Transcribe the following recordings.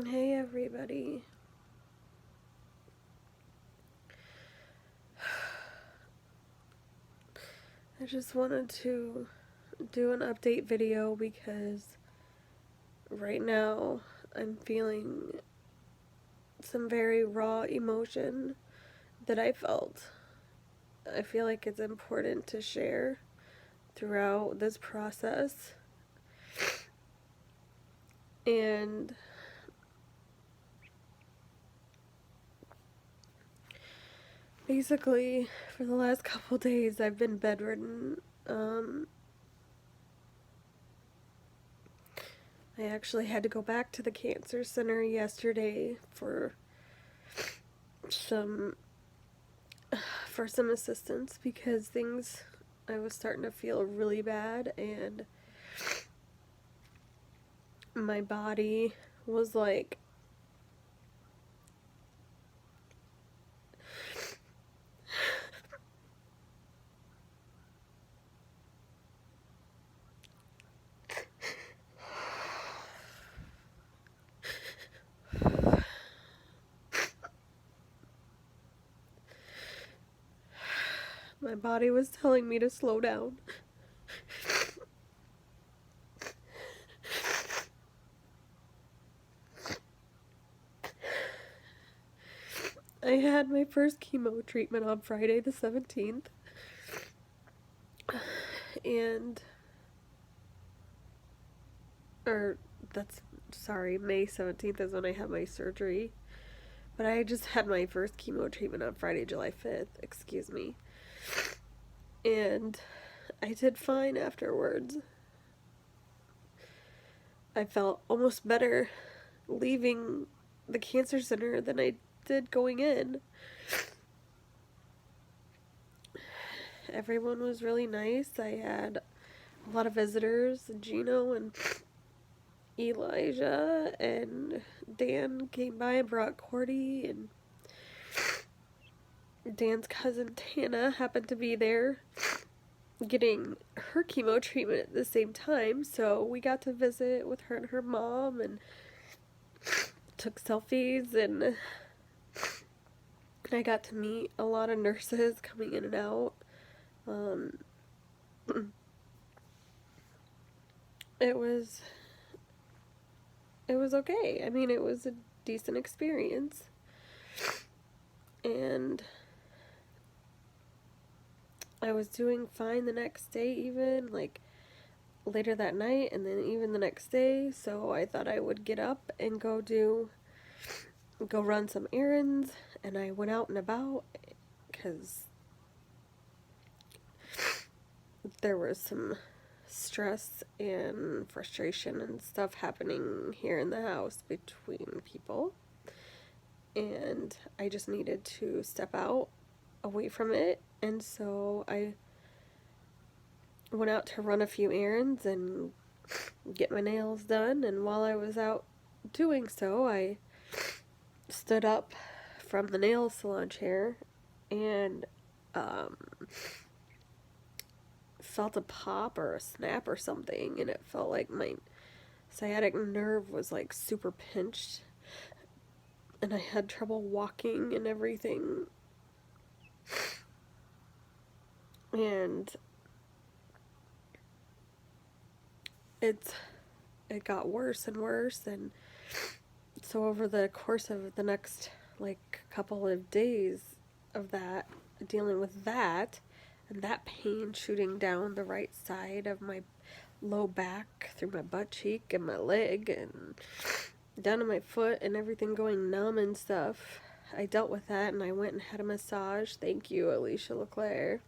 Hey everybody. I just wanted to do an update video because right now I'm feeling some very raw emotion that I felt. I feel like it's important to share throughout this process. And basically, for the last couple days, I've been bedridden. I actually had to go back to the cancer center yesterday for some assistance because I was starting to feel really bad, and my body was like, my body was telling me to slow down. I had my first chemo treatment on Friday the 17th, and or that's sorry, May 17th is when I had my surgery. But I just had my first chemo treatment on Friday, July 5th, excuse me. And I did fine afterwards. I felt almost better leaving the cancer center than I did going in. Everyone was really nice. I had a lot of visitors. Gino and Elijah and Dan came by and brought Cordy, and Dan's cousin Tana happened to be there getting her chemo treatment at the same time, so we got to visit with her and her mom and took selfies, and I got to meet a lot of nurses coming in and out. It was okay. I mean, it was a decent experience. And I was doing fine the next day, even like later that night, and then even the next day. So I thought I would get up and go run some errands. And I went out and about because there was some stress and frustration and stuff happening here in the house between people, and I just needed to step out away from it. And so I went out to run a few errands and get my nails done, and while I was out doing so, I stood up from the nail salon chair and felt a pop or a snap or something, and it felt like my sciatic nerve was like super pinched, and I had trouble walking and everything. And it got worse and worse, and so over the course of the next like couple of days of that, dealing with that and that pain shooting down the right side of my low back through my butt cheek and my leg and down to my foot and everything going numb and stuff, I dealt with that, and I went and had a massage. Thank you, Alicia LeClaire.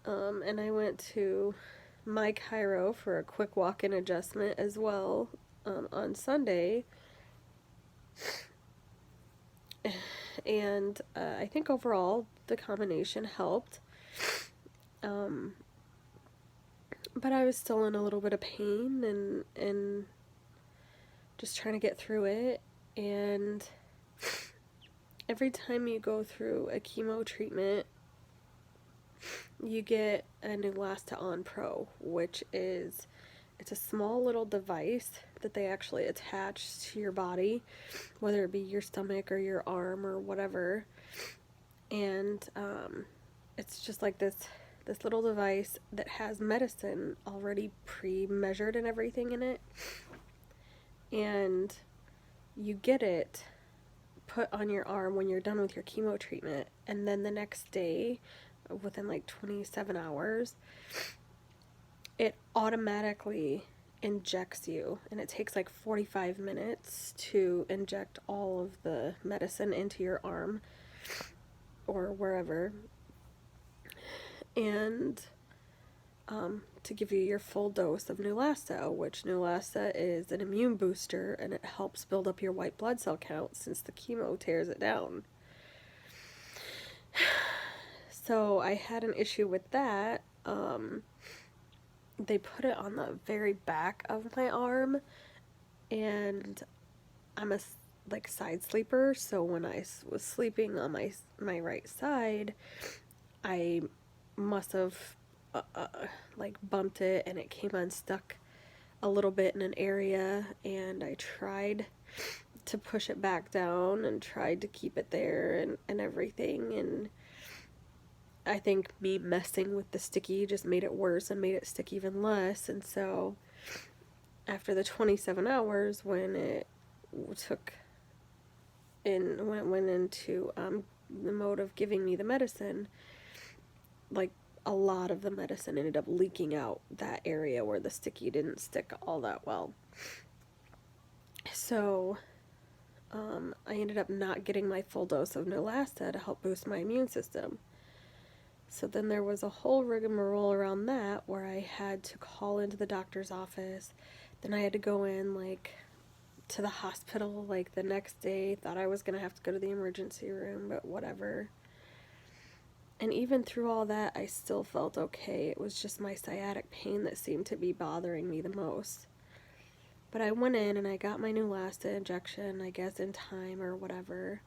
And I went to my chiro for a quick walk-in adjustment as well on Sunday. And I think overall the combination helped. But I was still in a little bit of pain and just trying to get through it. And every time you go through a chemo treatment, you get a Neulasta Onpro, which is It's a small little device that they actually attach to your body, whether it be your stomach or your arm or whatever. And it's just like this little device that has medicine already pre-measured and everything in it. And you get it put on your arm when you're done with your chemo treatment, and then the next day, within like 27 hours, it automatically injects you, and it takes like 45 minutes to inject all of the medicine into your arm or wherever, and to give you your full dose of Neulasta, which Neulasta is an immune booster, and it helps build up your white blood cell count since the chemo tears it down. So I had an issue with that. They put it on the very back of my arm, and I'm a like side sleeper, so when I was sleeping on my right side, I must have like bumped it, and it came unstuck a little bit in an area, and I tried to push it back down and tried to keep it there and everything, and I think me messing with the sticky just made it worse and made it stick even less. And so after the 27 hours, when it took in, when it went into the mode of giving me the medicine, like a lot of the medicine ended up leaking out that area where the sticky didn't stick all that well. So I ended up not getting my full dose of Neulasta to help boost my immune system. So then there was a whole rigmarole around that where I had to call into the doctor's office. Then I had to go in like to the hospital like the next day. Thought I was going to have to go to the emergency room, but whatever. And even through all that, I still felt okay. It was just my sciatic pain that seemed to be bothering me the most. But I went in and I got my Neulasta injection, I guess in time or whatever.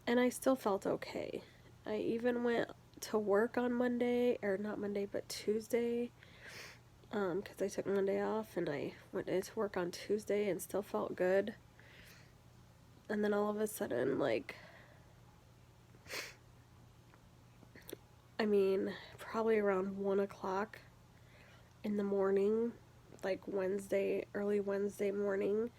And I still felt okay. I even went to work on Monday, or not Monday, but Tuesday, because I took Monday off, and I went into work on Tuesday and still felt good. And then all of a sudden, like, I mean, probably around 1 o'clock in the morning, like early Wednesday morning,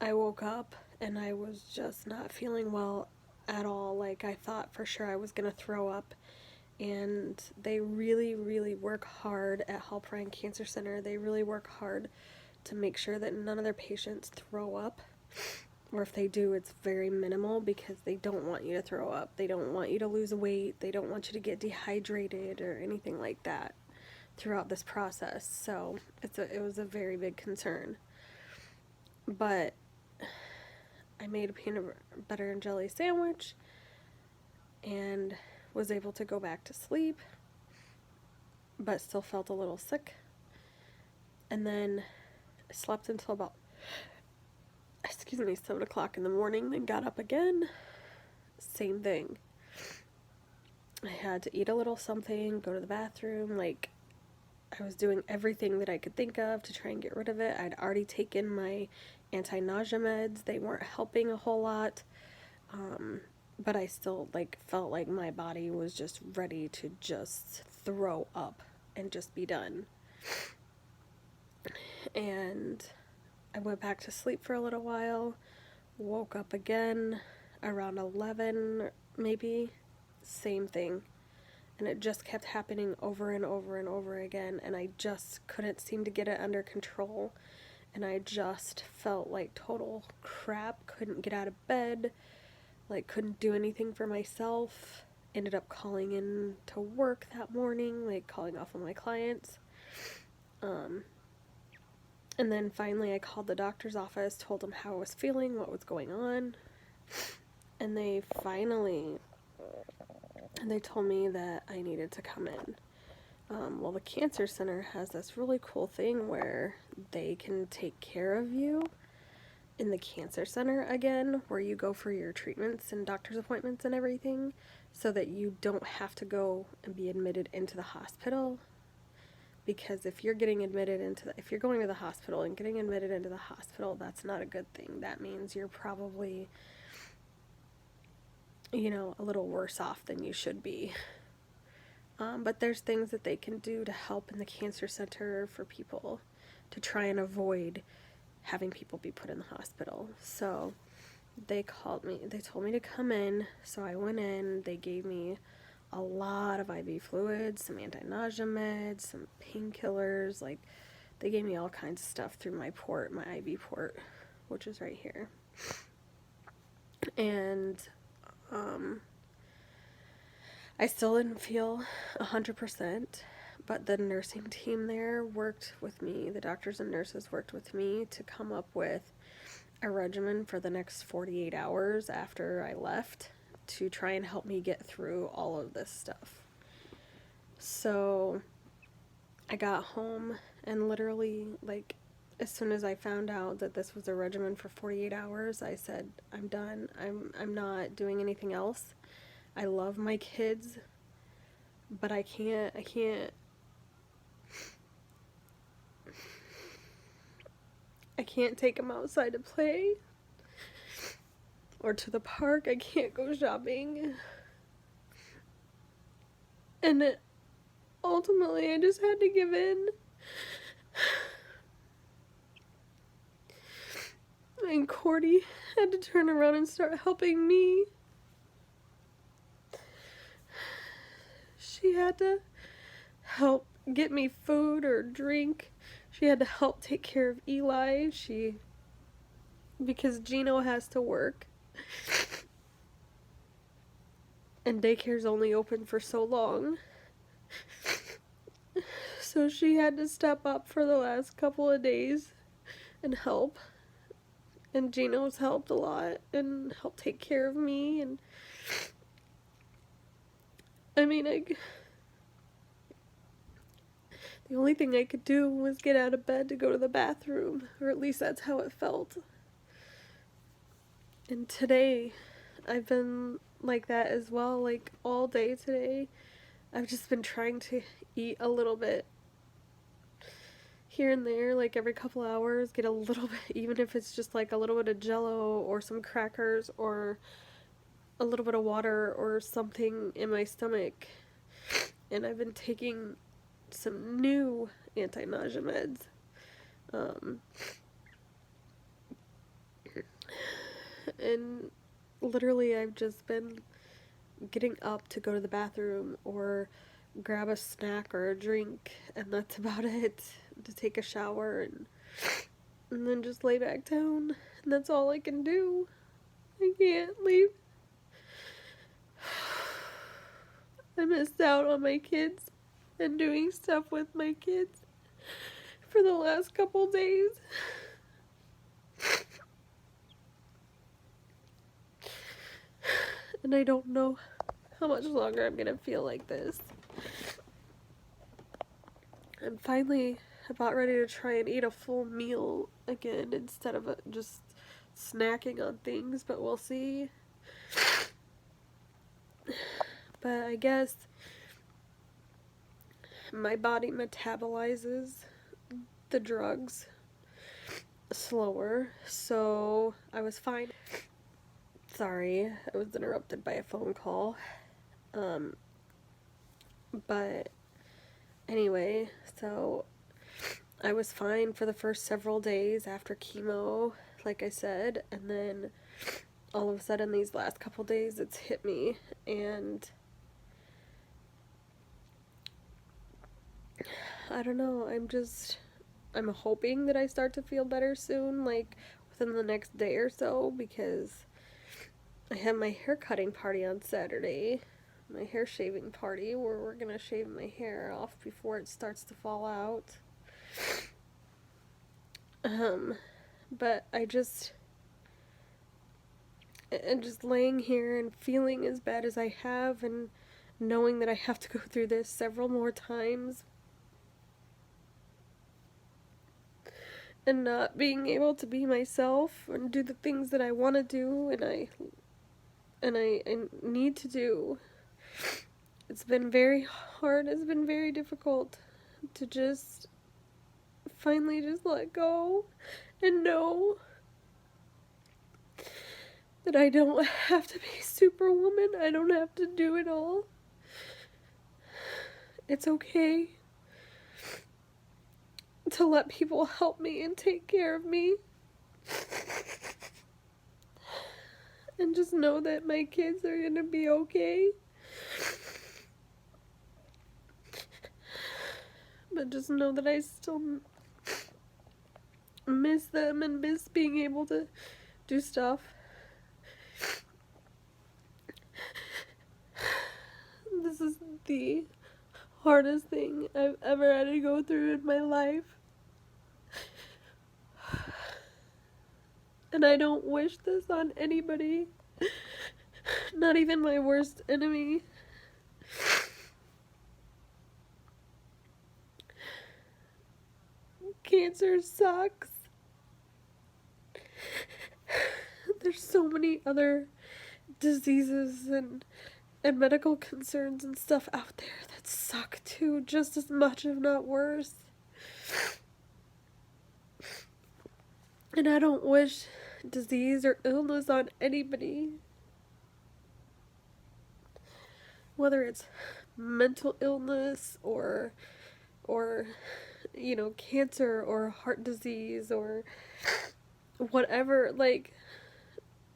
I woke up and I was just not feeling well at all. Like, I thought for sure I was gonna throw up. And they really, really work hard at Help Ryan Cancer Center. They really work hard to make sure that none of their patients throw up. Or if they do, it's very minimal, because they don't want you to throw up. They don't want you to lose weight. They don't want you to get dehydrated or anything like that throughout this process. So it was a very big concern. But I made a peanut butter and jelly sandwich and was able to go back to sleep, but still felt a little sick. And then I slept until about 7 o'clock in the morning, then got up again. Same thing. I had to eat a little something, go to the bathroom, like, I was doing everything that I could think of to try and get rid of it. I'd already taken my anti-nausea meds. They weren't helping a whole lot. But I still, like, felt like my body was just ready to just throw up and just be done. And I went back to sleep for a little while, woke up again around 11, maybe, same thing. And it just kept happening over and over and over again, and I just couldn't seem to get it under control. And I just felt like total crap, couldn't get out of bed, like, couldn't do anything for myself. Ended up calling in to work that morning, like, calling off on my clients. And then finally I called the doctor's office, told them how I was feeling, what was going on. And they told me that I needed to come in. Well, the cancer center has this really cool thing where they can take care of you in the cancer center again, where you go for your treatments and doctor's appointments and everything, so that you don't have to go and be admitted into the hospital. Because if you're getting admitted if you're going to the hospital and getting admitted into the hospital, that's not a good thing. That means you're probably, a little worse off than you should be. But there's things that they can do to help in the cancer center for people to try and avoid having people be put in the hospital. So they called me. They told me to come in. So I went in. They gave me a lot of IV fluids, some anti-nausea meds, some painkillers. Like, they gave me all kinds of stuff through my IV port, which is right here. And I still didn't feel 100%, but the nursing team there worked with me. The doctors and nurses worked with me to come up with a regimen for the next 48 hours after I left to try and help me get through all of this stuff. So I got home and literally, like, as soon as I found out that this was a regimen for 48 hours, I said, I'm done. I'm not doing anything else. I love my kids, but I can't take them outside to play or to the park. I can't go shopping. And ultimately, I just had to give in. And Cordy had to turn around and start helping me. She had to help get me food or drink. She had to help take care of Eli. Because Gino has to work. And daycare's only open for so long. So she had to step up for the last couple of days and help. And Gino's helped a lot and helped take care of me. And I mean, the only thing I could do was get out of bed to go to the bathroom, or at least that's how it felt. And today, I've been like that as well, like all day today. I've just been trying to eat a little bit here and there, like every couple hours, get a little bit, even if it's just like a little bit of Jello or some crackers or a little bit of water or something in my stomach. And I've been taking some new anti-nausea meds. And literally I've just been getting up to go to the bathroom or grab a snack or a drink, and that's about it. To take a shower and then just lay back down, and that's all I can do. I can't leave. I missed out on my kids and doing stuff with my kids for the last couple days. And I don't know how much longer I'm gonna feel like this. I'm finally about ready to try and eat a full meal again instead of just snacking on things, but we'll see. But I guess my body metabolizes the drugs slower, so I was fine. Sorry, I was interrupted by a phone call. But anyway, so I was fine for the first several days after chemo, like I said, and then all of a sudden these last couple days it's hit me, and I don't know, I'm hoping that I start to feel better soon, like within the next day or so, because I have my hair cutting party on Saturday, my hair shaving party, where we're gonna shave my hair off before it starts to fall out. But and just laying here and feeling as bad as I have and knowing that I have to go through this several more times and not being able to be myself and do the things that I want to do and I need to do. It's been very hard. It's been very difficult. to just finally just let go and know that I don't have to be Superwoman. I don't have to do it all. It's okay to let people help me and take care of me. And just know that my kids are gonna be okay. But just know that I still miss them and miss being able to do stuff. This is the hardest thing I've ever had to go through in my life. And I don't wish this on anybody. Not even my worst enemy. Cancer sucks. There's so many other diseases and medical concerns and stuff out there that suck too, just as much, if not worse. And I don't wish disease or illness on anybody. Whether it's mental illness or cancer or heart disease or whatever, like,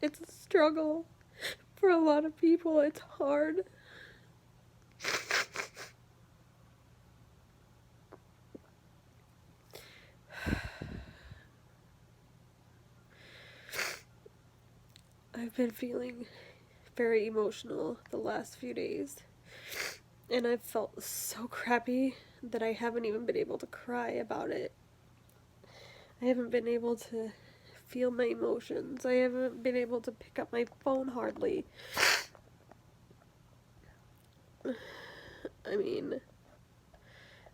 it's a struggle for a lot of people. It's hard. I've been feeling very emotional the last few days, and I've felt so crappy that I haven't even been able to cry about it. I haven't been able to feel my emotions. I haven't been able to pick up my phone hardly. I mean,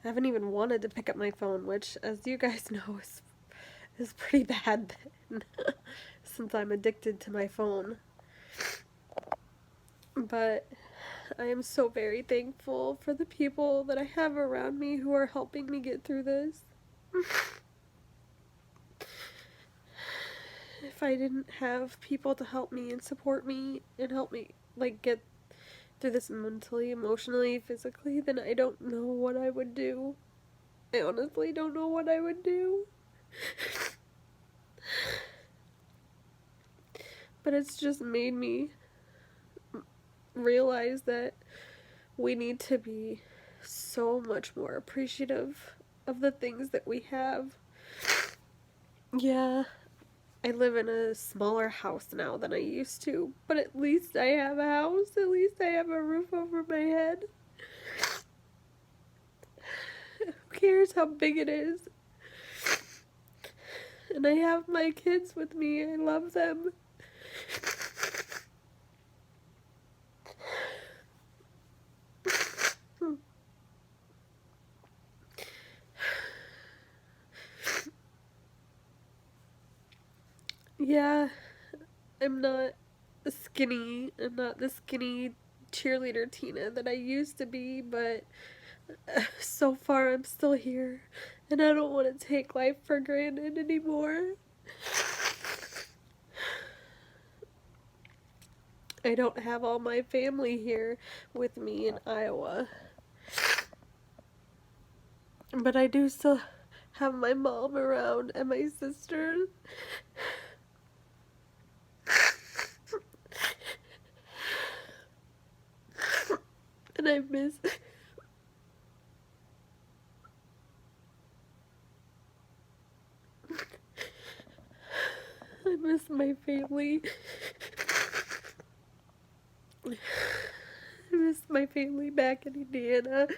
I haven't even wanted to pick up my phone, which, as you guys know, is pretty bad then, since I'm addicted to my phone. But I am so very thankful for the people that I have around me who are helping me get through this. If I didn't have people to help me and support me and help me, like, get through this mentally, emotionally, physically, then I don't know what I would do. I honestly don't know what I would do. But it's just made me realize that we need to be so much more appreciative of the things that we have. Yeah, I live in a smaller house now than I used to, but at least I have a house. At least I have a roof over my head. Who cares how big it is? And I have my kids with me. I love them. Yeah, I'm not skinny. I'm not the skinny cheerleader Tina that I used to be, but so far I'm still here, and I don't want to take life for granted anymore. I don't have all my family here with me in Iowa, but I do still have my mom around and my sister. And I miss my family. I miss my family back in Indiana.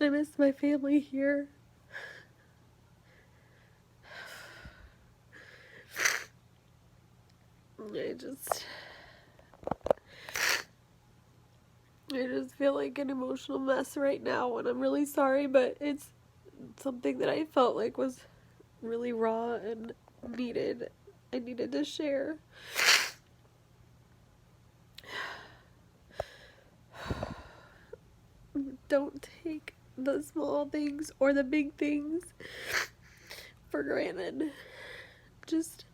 I miss my family here. I just feel like an emotional mess right now, and I'm really sorry, but it's something that I felt like was really raw and needed. I needed to share. don't take the small things or the big things for granted. Just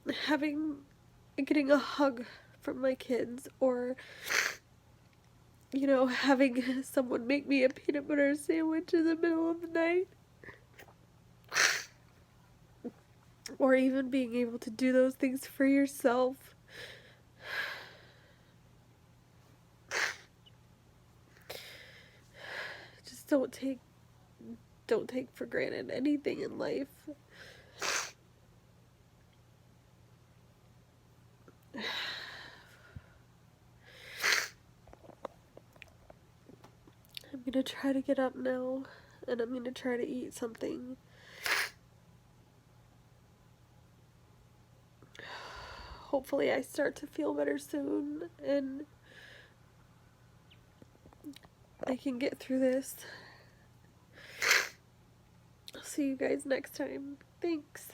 getting a hug from my kids, or, you know, having someone make me a peanut butter sandwich in the middle of the night. Or even being able to do those things for yourself. Just don't take for granted anything in life. I'm gonna try to get up now, and I'm gonna try to eat something. Hopefully I start to feel better soon, and I can get through this. I'll see you guys next time. Thanks.